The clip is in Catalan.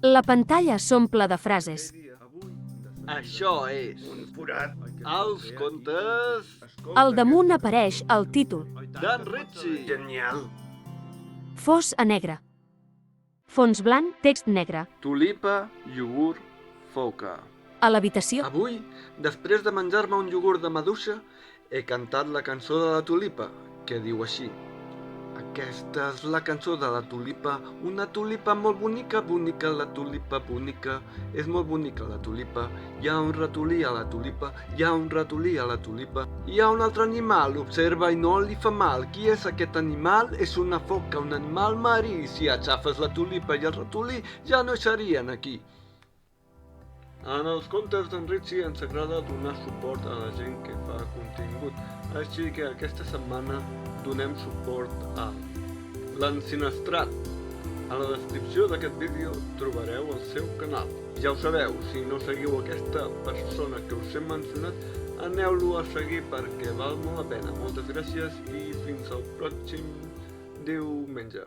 La pantalla s'omple de frases. Això és Els contes Al damunt apareix el títol. d'en Ritchie. Genial. Fos a negre. Fons blanc, text negre. Tulipa, iogurt, foca. A l'habitació. Avui, després de menjar-me un iogurt de maduixa, he cantat la cançó de la tulipa, que diu així. Aquesta és la cançó de la tulipa, una tulipa molt bonica, bonica, la tulipa bonica. És molt bonica la tulipa, hi ha un ratolí a la tulipa, hi ha un ratolí a la tulipa. Hi ha un altre animal, observa i no li fa mal. Qui és aquest animal? És una foca, un animal marí. Si aixafes la tulipa i el ratolí, ja no serien aquí. En els contes d'en Ritchie ens agrada donar suport a la gent que fa contingut, així que aquesta setmana donem suport a l'Ensinestrat. A la descripció d'aquest vídeo trobareu el seu canal. Ja ho sabeu, si no seguiu aquesta persona que us he mencionat, aneu-lo a seguir perquè val molt la pena. Moltes gràcies i fins al pròxim diumenge.